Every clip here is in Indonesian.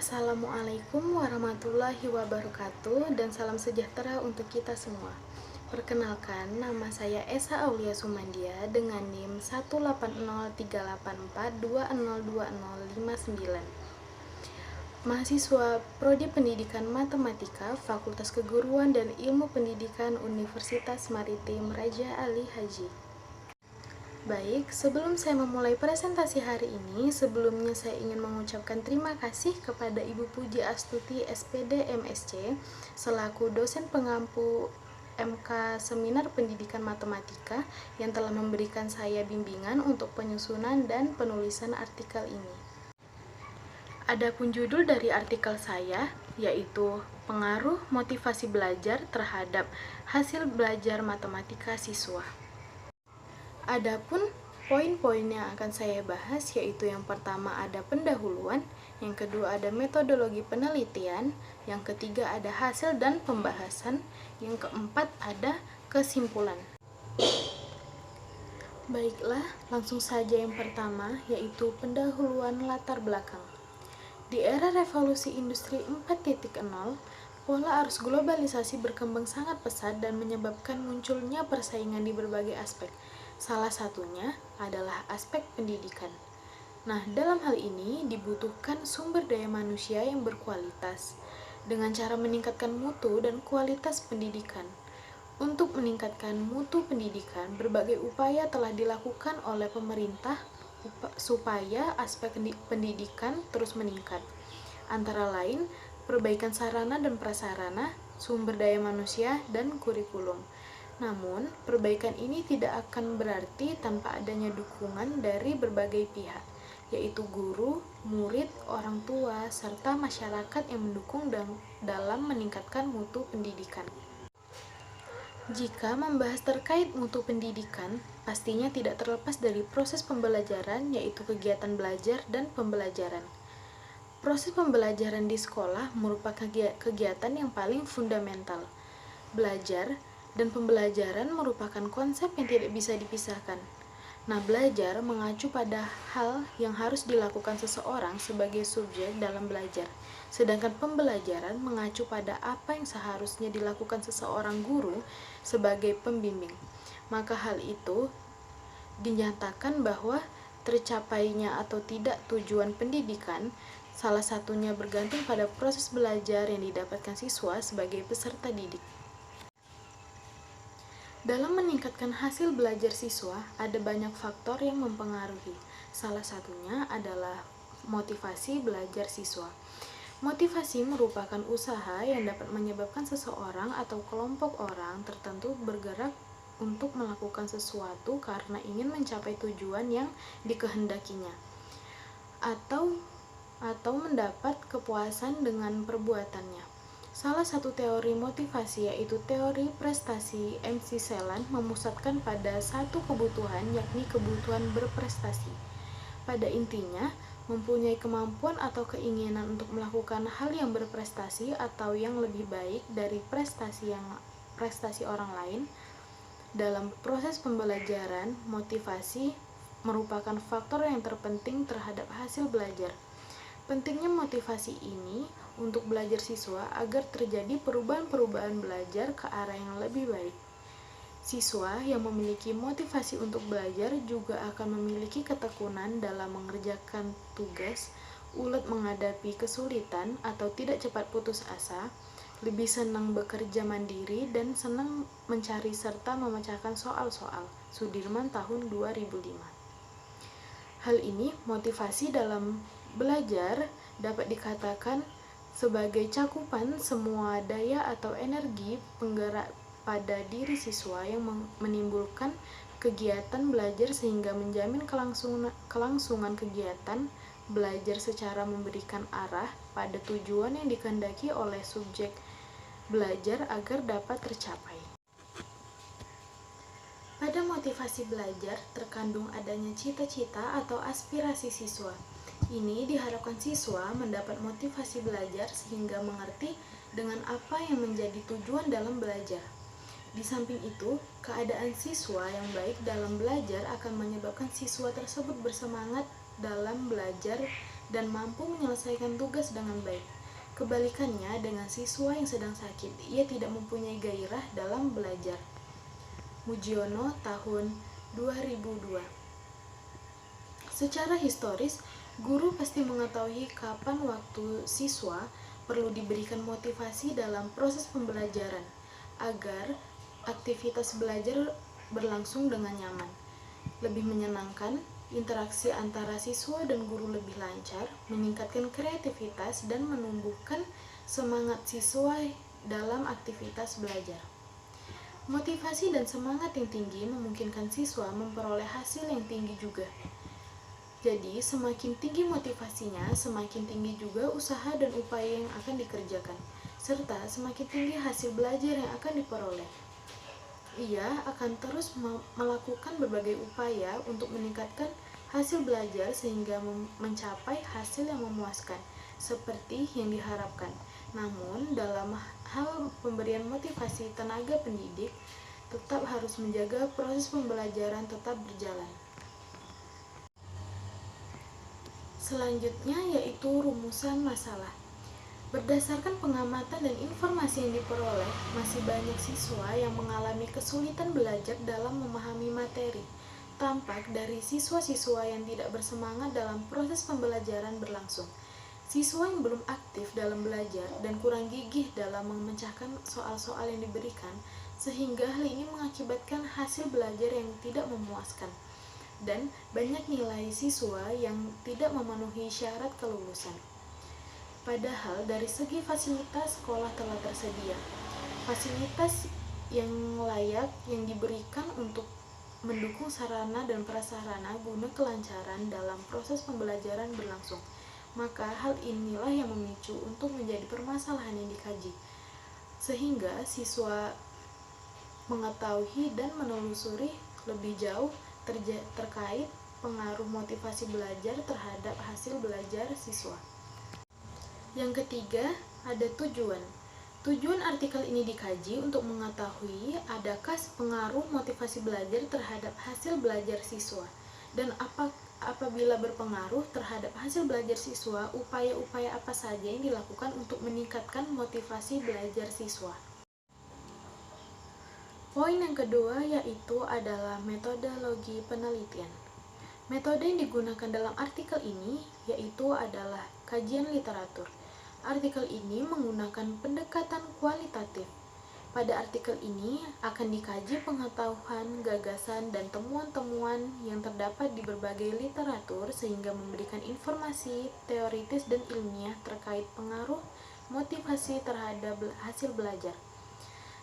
Assalamualaikum warahmatullahi wabarakatuh dan salam sejahtera untuk kita semua. Perkenalkan, nama saya Esa Aulia Sumandia dengan NIM 1803842020059. Mahasiswa Prodi Pendidikan Matematika, Fakultas Keguruan dan Ilmu Pendidikan Universitas Maritim Raja Ali Haji. Baik, sebelum saya memulai presentasi hari ini, sebelumnya saya ingin mengucapkan terima kasih kepada Ibu Puji Astuti SPD MSc selaku dosen pengampu MK Seminar Pendidikan Matematika yang telah memberikan saya bimbingan untuk penyusunan dan penulisan artikel ini. Adapun judul dari artikel saya yaitu Pengaruh Motivasi Belajar terhadap Hasil Belajar Matematika Siswa. Adapun poin-poin yang akan saya bahas yaitu yang pertama ada pendahuluan, yang kedua ada metodologi penelitian, yang ketiga ada hasil dan pembahasan, yang keempat ada kesimpulan. Baiklah, langsung saja yang pertama yaitu pendahuluan latar belakang. Di era revolusi industri 4.0, pola arus globalisasi berkembang sangat pesat dan menyebabkan munculnya persaingan di berbagai aspek. Salah satunya adalah aspek pendidikan. Nah, dalam hal ini dibutuhkan sumber daya manusia yang berkualitas dengan cara meningkatkan mutu dan kualitas pendidikan. Untuk meningkatkan mutu pendidikan, berbagai upaya telah dilakukan oleh pemerintah supaya aspek pendidikan terus meningkat. Antara lain, perbaikan sarana dan prasarana, sumber daya manusia, dan kurikulum. Namun, perbaikan ini tidak akan berarti tanpa adanya dukungan dari berbagai pihak, yaitu guru, murid, orang tua, serta masyarakat yang mendukung dalam meningkatkan mutu pendidikan. Jika membahas terkait mutu pendidikan, pastinya tidak terlepas dari proses pembelajaran, yaitu kegiatan belajar dan pembelajaran. Proses pembelajaran di sekolah merupakan kegiatan yang paling fundamental. Belajar dan pembelajaran merupakan konsep yang tidak bisa dipisahkan. Nah, belajar mengacu pada hal yang harus dilakukan seseorang sebagai subjek dalam belajar, sedangkan pembelajaran mengacu pada apa yang seharusnya dilakukan seseorang guru sebagai pembimbing. Maka hal itu dinyatakan bahwa tercapainya atau tidak tujuan pendidikan salah satunya bergantung pada proses belajar yang didapatkan siswa sebagai peserta didik. Dalam meningkatkan hasil belajar siswa, ada banyak faktor yang mempengaruhi. Salah satunya adalah motivasi belajar siswa. Motivasi merupakan usaha yang dapat menyebabkan seseorang atau kelompok orang tertentu bergerak untuk melakukan sesuatu karena ingin mencapai tujuan yang dikehendakinya, atau mendapat kepuasan dengan perbuatannya. Salah satu teori motivasi yaitu teori prestasi MC Celan memusatkan pada satu kebutuhan, yakni kebutuhan berprestasi. Pada intinya, mempunyai kemampuan atau keinginan untuk melakukan hal yang berprestasi atau yang lebih baik dari prestasi orang lain. Dalam proses pembelajaran, motivasi merupakan faktor yang terpenting terhadap hasil belajar. Pentingnya motivasi ini untuk belajar siswa agar terjadi perubahan-perubahan belajar ke arah yang lebih baik. Siswa yang memiliki motivasi untuk belajar juga akan memiliki ketekunan dalam mengerjakan tugas, ulet menghadapi kesulitan atau tidak cepat putus asa, lebih senang bekerja mandiri, dan senang mencari serta memecahkan soal-soal. Sudirman tahun 2005. Hal ini motivasi dalam belajar dapat dikatakan sebagai cakupan semua daya atau energi penggerak pada diri siswa yang menimbulkan kegiatan belajar sehingga menjamin kelangsungan kegiatan belajar secara memberikan arah pada tujuan yang dikehendaki oleh subjek belajar agar dapat tercapai. Pada motivasi belajar terkandung adanya cita-cita atau aspirasi siswa. Ini diharapkan siswa mendapat motivasi belajar sehingga mengerti dengan apa yang menjadi tujuan dalam belajar. Di samping itu, keadaan siswa yang baik dalam belajar akan menyebabkan siswa tersebut bersemangat dalam belajar dan mampu menyelesaikan tugas dengan baik. Kebalikannya dengan siswa yang sedang sakit, ia tidak mempunyai gairah dalam belajar. Mujiono tahun 2002. Secara historis, guru pasti mengetahui kapan waktu siswa perlu diberikan motivasi dalam proses pembelajaran agar aktivitas belajar berlangsung dengan nyaman, lebih menyenangkan, interaksi antara siswa dan guru lebih lancar, meningkatkan kreativitas dan menumbuhkan semangat siswa dalam aktivitas belajar. Motivasi dan semangat yang tinggi memungkinkan siswa memperoleh hasil yang tinggi juga. Jadi, semakin tinggi motivasinya, semakin tinggi juga usaha dan upaya yang akan dikerjakan, serta semakin tinggi hasil belajar yang akan diperoleh. Ia akan terus melakukan berbagai upaya untuk meningkatkan hasil belajar sehingga mencapai hasil yang memuaskan, seperti yang diharapkan. Namun, dalam hal pemberian motivasi, tenaga pendidik tetap harus menjaga proses pembelajaran tetap berjalan. Selanjutnya yaitu rumusan masalah. Berdasarkan pengamatan dan informasi yang diperoleh, masih banyak siswa yang mengalami kesulitan belajar dalam memahami materi. Tampak dari siswa-siswa yang tidak bersemangat dalam proses pembelajaran berlangsung. Siswa yang belum aktif dalam belajar dan kurang gigih dalam memecahkan soal-soal yang diberikan, sehingga hal ini mengakibatkan hasil belajar yang tidak memuaskan. Dan banyak nilai siswa yang tidak memenuhi syarat kelulusan. Padahal dari segi fasilitas sekolah telah tersedia. Fasilitas yang layak yang diberikan untuk mendukung sarana dan prasarana guna kelancaran dalam proses pembelajaran berlangsung. Maka hal inilah yang memicu untuk menjadi permasalahan yang dikaji. Sehingga siswa mengetahui dan menelusuri lebih jauh terkait pengaruh motivasi belajar terhadap hasil belajar siswa. Yang ketiga, ada tujuan. Tujuan artikel ini dikaji untuk mengetahui adakah pengaruh motivasi belajar terhadap hasil belajar siswa, dan apabila berpengaruh terhadap hasil belajar siswa, upaya-upaya apa saja yang dilakukan untuk meningkatkan motivasi belajar siswa. Poin yang kedua yaitu adalah metodologi penelitian. Metode yang digunakan dalam artikel ini yaitu adalah kajian literatur. Artikel ini menggunakan pendekatan kualitatif. Pada artikel ini akan dikaji pengetahuan, gagasan, dan temuan-temuan yang terdapat di berbagai literatur sehingga memberikan informasi teoritis dan ilmiah terkait pengaruh motivasi terhadap hasil belajar.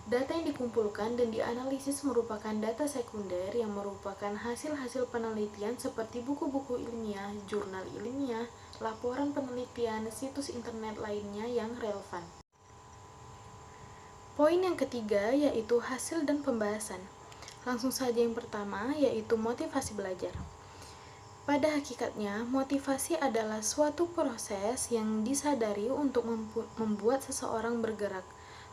Data yang dikumpulkan dan dianalisis merupakan data sekunder yang merupakan hasil-hasil penelitian seperti buku-buku ilmiah, jurnal ilmiah, laporan penelitian, situs internet lainnya yang relevan. Poin yang ketiga yaitu hasil dan pembahasan. Langsung saja yang pertama yaitu motivasi belajar. Pada hakikatnya, motivasi adalah suatu proses yang disadari untuk membuat seseorang bergerak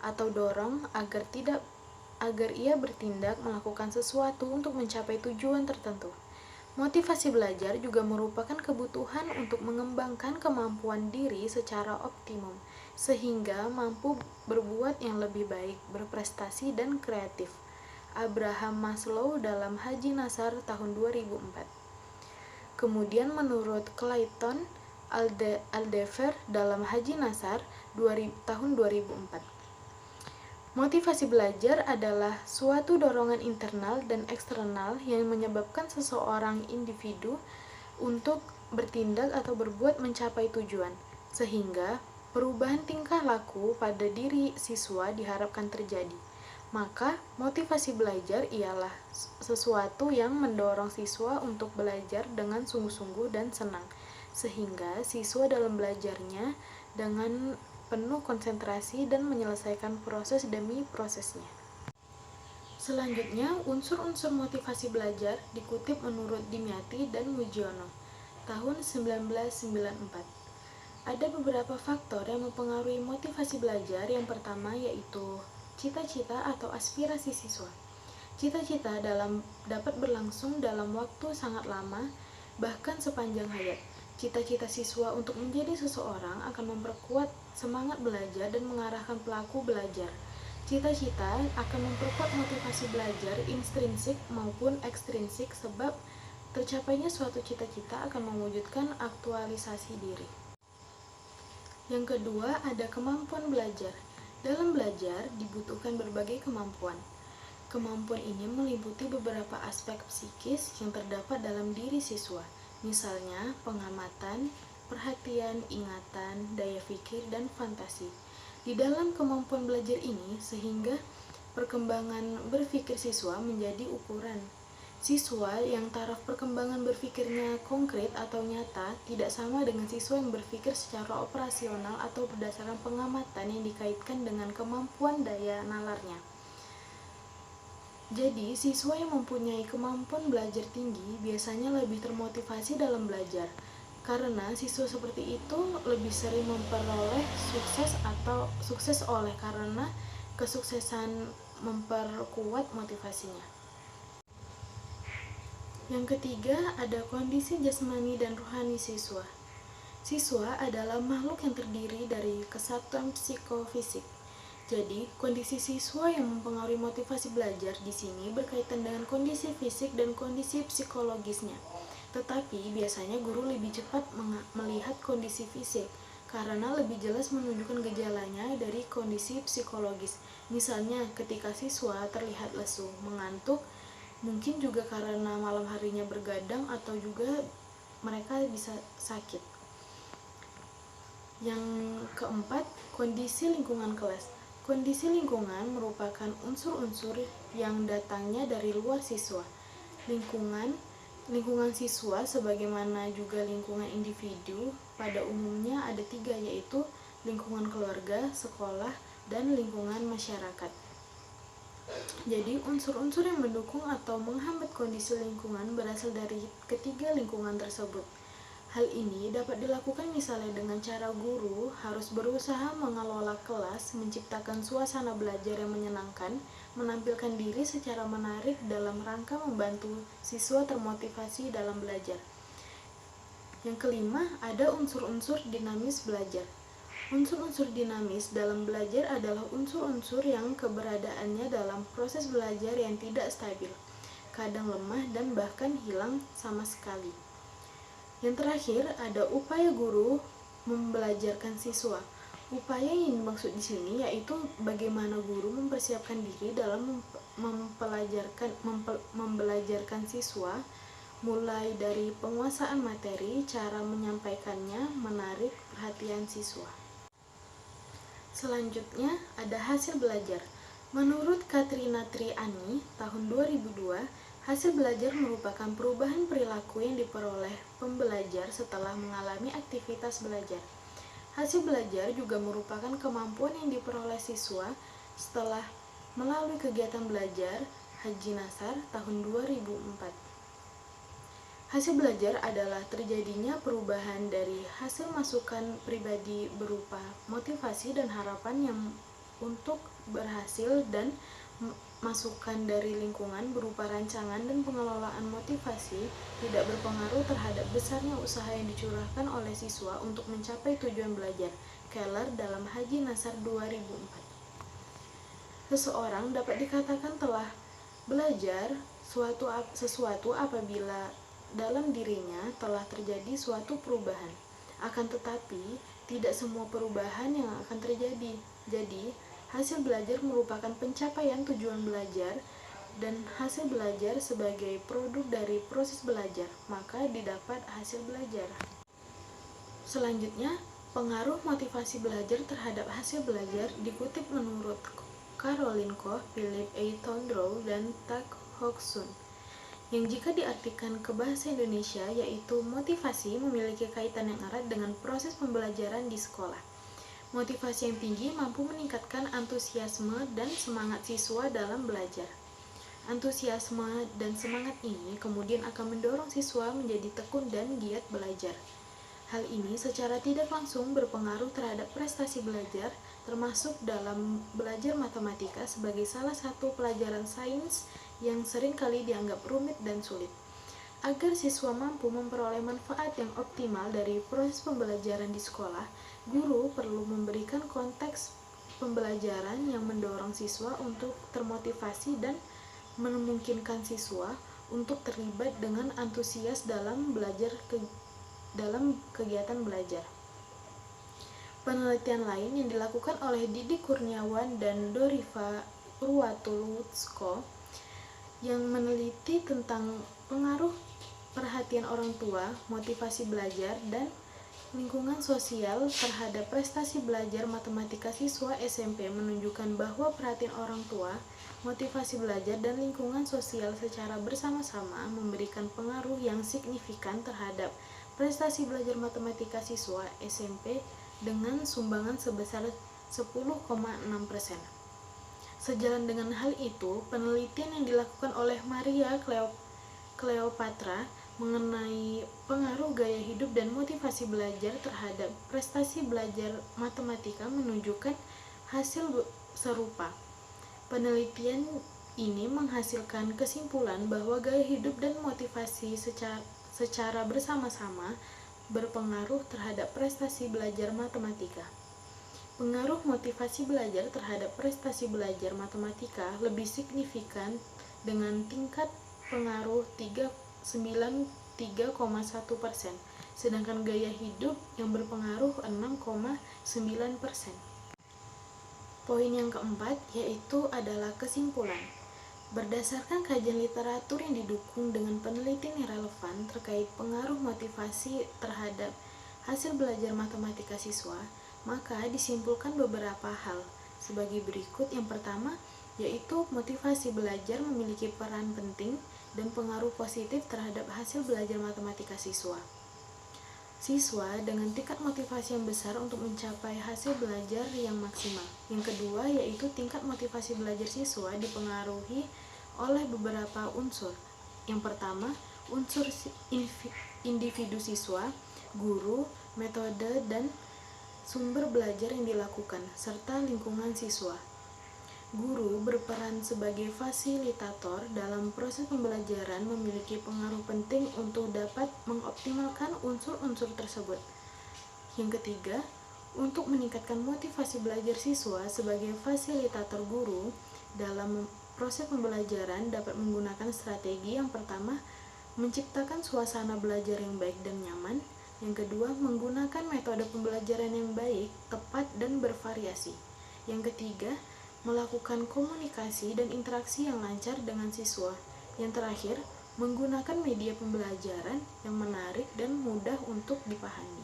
atau dorong agar ia bertindak melakukan sesuatu untuk mencapai tujuan tertentu. Motivasi belajar juga merupakan kebutuhan untuk mengembangkan kemampuan diri secara optimum, sehingga mampu berbuat yang lebih baik, berprestasi, dan kreatif. Abraham Maslow dalam Haji Nasar tahun 2004. Kemudian menurut Clayton Aldefer dalam Haji Nasar tahun 2004. Motivasi belajar adalah suatu dorongan internal dan eksternal yang menyebabkan seseorang individu untuk bertindak atau berbuat mencapai tujuan, sehingga perubahan tingkah laku pada diri siswa diharapkan terjadi. Maka, motivasi belajar ialah sesuatu yang mendorong siswa untuk belajar dengan sungguh-sungguh dan senang, sehingga siswa dalam belajarnya dengan penuh konsentrasi dan menyelesaikan proses demi prosesnya. Selanjutnya, unsur-unsur motivasi belajar dikutip menurut Dimyati dan Mujiono, tahun 1994. Ada beberapa faktor yang mempengaruhi motivasi belajar. Yang pertama yaitu cita-cita atau aspirasi siswa. Cita-cita dapat berlangsung dalam waktu sangat lama, bahkan sepanjang hayat. Cita-cita siswa untuk menjadi seseorang akan memperkuat semangat belajar dan mengarahkan pelaku belajar. Cita-cita akan memperkuat motivasi belajar intrinsik maupun ekstrinsik, sebab tercapainya suatu cita-cita akan mewujudkan aktualisasi diri. Yang kedua, ada kemampuan belajar. Dalam belajar dibutuhkan berbagai kemampuan. Kemampuan ini meliputi beberapa aspek psikis yang terdapat dalam diri siswa, misalnya pengamatan, perhatian, ingatan, daya pikir, dan fantasi. Di dalam kemampuan belajar ini, sehingga perkembangan berpikir siswa menjadi ukuran. Siswa yang taraf perkembangan berpikirnya konkret atau nyata tidak sama dengan siswa yang berpikir secara operasional atau berdasarkan pengamatan yang dikaitkan dengan kemampuan daya nalarnya. Jadi, siswa yang mempunyai kemampuan belajar tinggi biasanya lebih termotivasi dalam belajar, karena siswa seperti itu lebih sering memperoleh sukses oleh karena kesuksesan memperkuat motivasinya. Yang ketiga, ada kondisi jasmani dan rohani siswa. Siswa adalah makhluk yang terdiri dari kesatuan psikofisik. Jadi, kondisi siswa yang mempengaruhi motivasi belajar di sini berkaitan dengan kondisi fisik dan kondisi psikologisnya. Tetapi, biasanya guru lebih cepat melihat kondisi fisik karena lebih jelas menunjukkan gejalanya dari kondisi psikologis. Misalnya, ketika siswa terlihat lesu, mengantuk, mungkin juga karena malam harinya bergadang atau juga mereka bisa sakit. Yang keempat, kondisi lingkungan kelas. Kondisi lingkungan merupakan unsur-unsur yang datangnya dari luar siswa. Lingkungan siswa sebagaimana juga lingkungan individu pada umumnya ada 3, yaitu lingkungan keluarga, sekolah, dan lingkungan masyarakat. Jadi, unsur-unsur yang mendukung atau menghambat kondisi lingkungan berasal dari ketiga lingkungan tersebut. Hal ini dapat dilakukan misalnya dengan cara guru harus berusaha mengelola kelas, menciptakan suasana belajar yang menyenangkan, menampilkan diri secara menarik dalam rangka membantu siswa termotivasi dalam belajar. Yang kelima, ada unsur-unsur dinamis belajar. Unsur-unsur dinamis dalam belajar adalah unsur-unsur yang keberadaannya dalam proses belajar yang tidak stabil, kadang lemah dan bahkan hilang sama sekali. Yang terakhir, ada upaya guru membelajarkan siswa. Upaya yang dimaksud di sini yaitu bagaimana guru mempersiapkan diri dalam membelajarkan siswa, mulai dari penguasaan materi, cara menyampaikannya, menarik perhatian siswa. Selanjutnya, ada hasil belajar. Menurut Katrina Triani, tahun 2002, hasil belajar merupakan perubahan perilaku yang diperoleh pembelajar setelah mengalami aktivitas belajar. Hasil belajar juga merupakan kemampuan yang diperoleh siswa setelah melalui kegiatan belajar Haji Nasar tahun 2004. Hasil belajar adalah terjadinya perubahan dari hasil masukan pribadi berupa motivasi dan harapan yang untuk berhasil dan masukan dari lingkungan berupa rancangan dan pengelolaan motivasi tidak berpengaruh terhadap besarnya usaha yang dicurahkan oleh siswa untuk mencapai tujuan belajar. Keller dalam Haji Nasar 2004. Seseorang dapat dikatakan telah belajar sesuatu apabila dalam dirinya telah terjadi suatu perubahan. Akan tetapi, tidak semua perubahan yang akan terjadi. Jadi, hasil belajar merupakan pencapaian tujuan belajar, dan hasil belajar sebagai produk dari proses belajar, maka didapat hasil belajar. Selanjutnya, pengaruh motivasi belajar terhadap hasil belajar dikutip menurut Caroline Koh, Philip A. Tondreau, dan Tak Hok Sun, yang jika diartikan ke bahasa Indonesia yaitu motivasi memiliki kaitan yang erat dengan proses pembelajaran di sekolah. Motivasi yang tinggi mampu meningkatkan antusiasme dan semangat siswa dalam belajar. Antusiasme dan semangat ini kemudian akan mendorong siswa menjadi tekun dan giat belajar. Hal ini secara tidak langsung berpengaruh terhadap prestasi belajar, termasuk dalam belajar matematika sebagai salah satu pelajaran sains yang seringkali dianggap rumit dan sulit. Agar siswa mampu memperoleh manfaat yang optimal dari proses pembelajaran di sekolah, guru perlu memberikan konteks pembelajaran yang mendorong siswa untuk termotivasi dan memungkinkan siswa untuk terlibat dengan antusias dalam kegiatan belajar. Penelitian lain yang dilakukan oleh Didi Kurniawan dan Dorifa Purwatulutsko yang meneliti tentang pengaruh perhatian orang tua, motivasi belajar, dan lingkungan sosial terhadap prestasi belajar matematika siswa SMP menunjukkan bahwa perhatian orang tua, motivasi belajar, dan lingkungan sosial secara bersama-sama memberikan pengaruh yang signifikan terhadap prestasi belajar matematika siswa SMP dengan sumbangan sebesar 10,6%. Sejalan dengan hal itu, penelitian yang dilakukan oleh Maria Cleopatra mengenai pengaruh gaya hidup dan motivasi belajar terhadap prestasi belajar matematika menunjukkan hasil serupa. Penelitian ini menghasilkan kesimpulan bahwa gaya hidup dan motivasi secara bersama-sama berpengaruh terhadap prestasi belajar matematika. Pengaruh motivasi belajar terhadap prestasi belajar matematika lebih signifikan dengan tingkat pengaruh 93,1%, sedangkan gaya hidup yang berpengaruh 6,9%. Poin yang keempat yaitu adalah kesimpulan. Berdasarkan kajian literatur yang didukung dengan penelitian yang relevan terkait pengaruh motivasi terhadap hasil belajar matematika siswa, maka disimpulkan beberapa hal sebagai berikut. Yang pertama, yaitu motivasi belajar memiliki peran penting dan pengaruh positif terhadap hasil belajar matematika siswa. Siswa dengan tingkat motivasi yang besar untuk mencapai hasil belajar yang maksimal. Yang kedua, yaitu tingkat motivasi belajar siswa dipengaruhi oleh beberapa unsur. Yang pertama, unsur individu siswa, guru, metode dan sumber belajar yang dilakukan, serta lingkungan siswa. Guru berperan sebagai fasilitator dalam proses pembelajaran memiliki pengaruh penting untuk dapat mengoptimalkan unsur-unsur tersebut. Yang ketiga, untuk meningkatkan motivasi belajar siswa sebagai fasilitator guru dalam proses pembelajaran dapat menggunakan strategi. Yang pertama, menciptakan suasana belajar yang baik dan nyaman. Yang kedua, menggunakan metode pembelajaran yang baik, tepat, dan bervariasi. Yang ketiga, melakukan komunikasi dan interaksi yang lancar dengan siswa. Yang terakhir, menggunakan media pembelajaran yang menarik dan mudah untuk dipahami.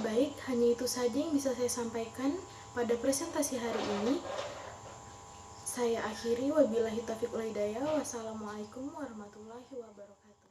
Baik, hanya itu saja yang bisa saya sampaikan pada presentasi hari ini. Saya akhiri, wabillahi taufiq wal hidayah. Wassalamualaikum warahmatullahi wabarakatuh.